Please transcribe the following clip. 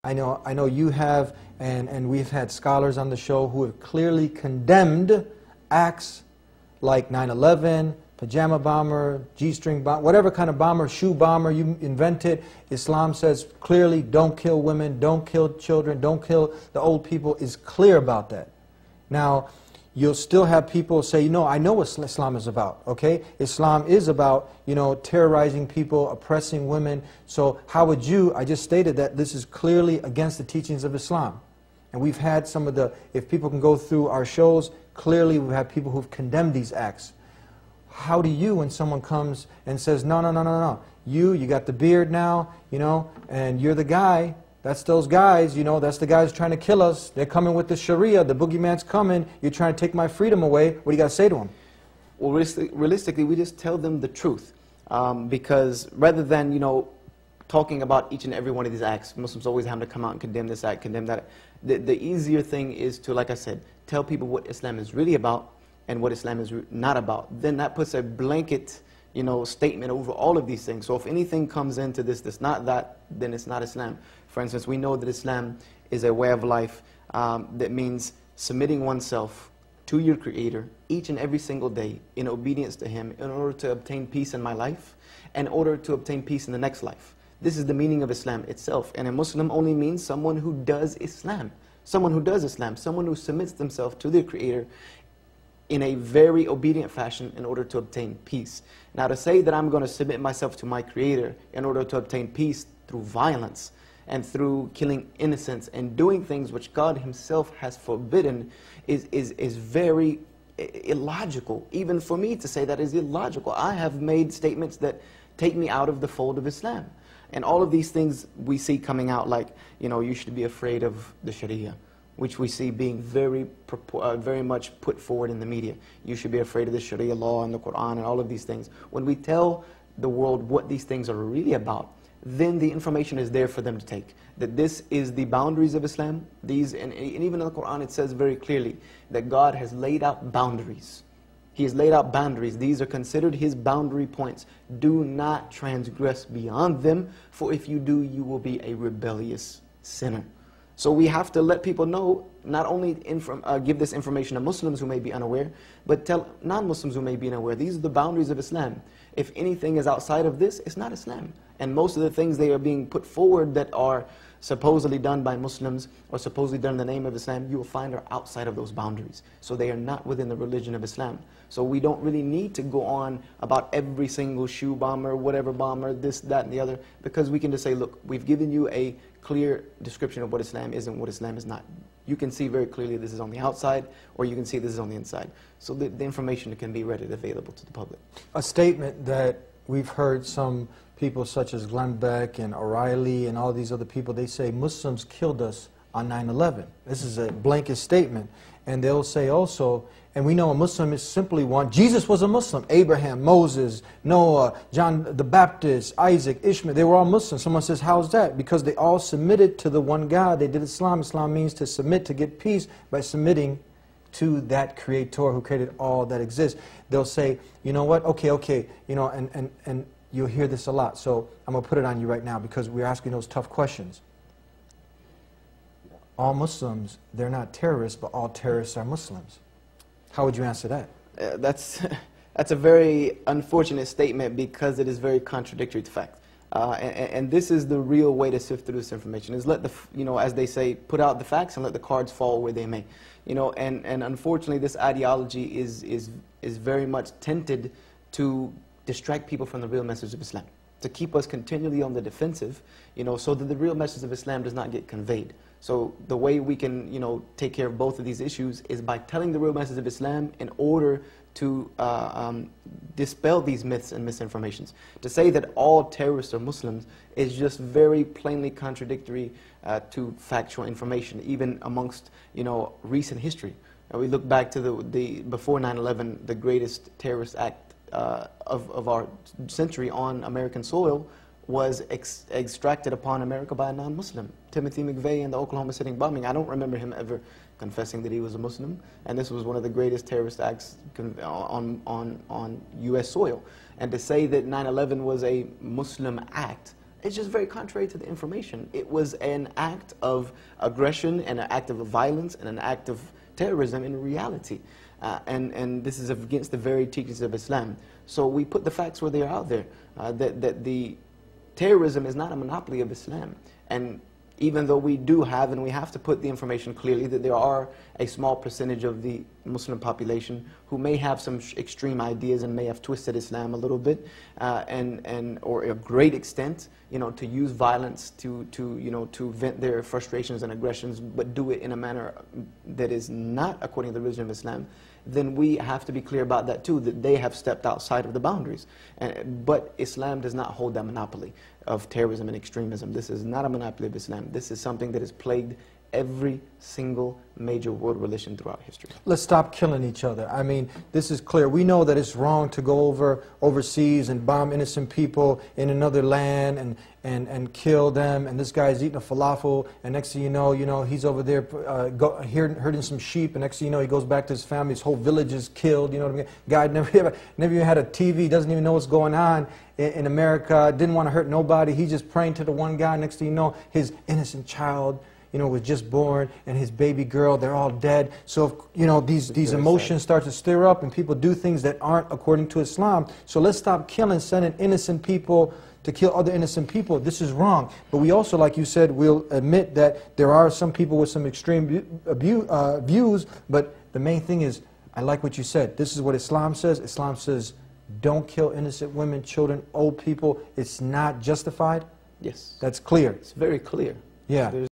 I know you have, and we've had scholars on the show who have clearly condemned acts like 9/11, pajama bomber, G-string bomber, whatever kind of bomber, shoe bomber you invented. Islam says clearly, don't kill women, don't kill children, don't kill the old people. Is clear about that. Now, you'll still have people say, you know, I know what Islam is about, okay? Islam is about, you know, terrorizing people, oppressing women. So how would you, I just stated that this is clearly against the teachings of Islam. And we've had some of the, if people can go through our shows, clearly we have people who've condemned these acts. How do you, when someone comes and says, no, no, no, no, no, you got the beard now, you know, and you're the guy, that's those guys, you know, that's the guys trying to kill us. They're coming with the Sharia, the boogeyman's coming, you're trying to take my freedom away. What do you got to say to them? Well, realistically, we just tell them the truth. Because rather than, you know, talking about each and every one of these acts, Muslims always have to come out and condemn this act, condemn that. The easier thing is to, like I said, tell people what Islam is really about and what Islam is not about. Then that puts a blanket, you know, statement over all of these things. So if anything comes into this that's not that, then it's not Islam. For instance, we know that Islam is a way of life that means submitting oneself to your Creator each and every single day in obedience to Him in order to obtain peace in my life, in order to obtain peace in the next life. This is the meaning of Islam itself. And a Muslim only means someone who does Islam. Someone who does Islam. Someone who submits themselves to their Creator in a very obedient fashion in order to obtain peace. Now, to say that I'm going to submit myself to my Creator in order to obtain peace through violence and through killing innocents and doing things which God Himself has forbidden is very illogical. Even for me to say that is illogical. I have made statements that take me out of the fold of Islam. And all of these things we see coming out like, you know, you should be afraid of the Sharia, which we see being very much put forward in the media. You should be afraid of the Sharia law and the Quran and all of these things. When we tell the world what these things are really about, then the information is there for them to take. That this is the boundaries of Islam. And even in the Quran it says very clearly that God has laid out boundaries. He has laid out boundaries. These are considered His boundary points. Do not transgress beyond them, for if you do, you will be a rebellious sinner. So we have to let people know, not only give this information to Muslims who may be unaware, but tell non-Muslims who may be unaware. These are the boundaries of Islam. If anything is outside of this, it's not Islam. And most of the things they are being put forward that are supposedly done by Muslims or supposedly done in the name of Islam, you will find are outside of those boundaries. So they are not within the religion of Islam. So we don't really need to go on about every single shoe bomber, whatever bomber, this, that, and the other, because we can just say, look, we've given you a clear description of what Islam is and what Islam is not. You can see very clearly this is on the outside, or you can see this is on the inside. So the information can be readily available to the public. A statement that we've heard some people such as Glenn Beck and O'Reilly and all these other people, they say Muslims killed us on 9/11. This is a blanket statement. And they'll say also, and we know a Muslim is simply one. Jesus was a Muslim. Abraham, Moses, Noah, John the Baptist, Isaac, Ishmael, they were all Muslims. Someone says, how's that? Because they all submitted to the one God. They did Islam. Islam means to submit, to get peace by submitting to that Creator who created all that exists. They'll say, you know what, okay, you know, and you'll hear this a lot. So I'm going to put it on you right now because we're asking those tough questions. All Muslims, they're not terrorists, but all terrorists are Muslims. How would you answer that? That's a very unfortunate statement because it is very contradictory to fact. And this is the real way to sift through this information, is let the, you know, as they say, put out the facts and let the cards fall where they may. You know, and unfortunately this ideology is very much tempted to distract people from the real message of Islam, to keep us continually on the defensive, you know, so that the real message of Islam does not get conveyed. So the way we can, you know, take care of both of these issues is by telling the real message of Islam in order to dispel these myths and misinformations. To say that all terrorists are Muslims is just very plainly contradictory to factual information, even amongst, you know, recent history. Now we look back to the before 9/11, the greatest terrorist act of our century on American soil was extracted upon America by a non-Muslim, Timothy McVeigh, in the Oklahoma City bombing. I don't remember him ever confessing that he was a Muslim, and this was one of the greatest terrorist acts on U.S. soil. And to say that 9/11 was a Muslim act it's just very contrary to the information. It was an act of aggression and an act of violence and an act of terrorism in reality. And this is against the very teachings of Islam. So we put the facts where they are out there, that the terrorism is not a monopoly of Islam. And even though we do have, and we have to put the information clearly, that there are a small percentage of the Muslim population who may have some extreme ideas and may have twisted Islam a little bit, or a great extent, to use violence to vent their frustrations and aggressions, but do it in a manner that is not according to the religion of Islam, then we have to be clear about that too, that they have stepped outside of the boundaries. But Islam does not hold that monopoly of terrorism and extremism. This is not a monopoly of Islam. This is something that has plagued every single major world religion throughout history. Let's stop killing each other. I mean, this is clear. We know that it's wrong to go overseas and bomb innocent people in another land and kill them. And this guy's eating a falafel, and next thing you know, he's over there herding some sheep, and next thing you know, he goes back to his family. His whole village is killed. You know what I mean? Guy never even had a TV, doesn't even know what's going on in America. Didn't want to hurt nobody. He's just praying to the one God. Next thing you know, his innocent child, was just born, and his baby girl, they're all dead. So, these emotions start to stir up, and people do things that aren't according to Islam. So let's stop killing, sending innocent people to kill other innocent people. This is wrong. But we also, like you said, will admit that there are some people with some extreme views, but the main thing is, I like what you said. This is what Islam says. Islam says, don't kill innocent women, children, old people. It's not justified. Yes. That's clear. It's very clear. Yeah.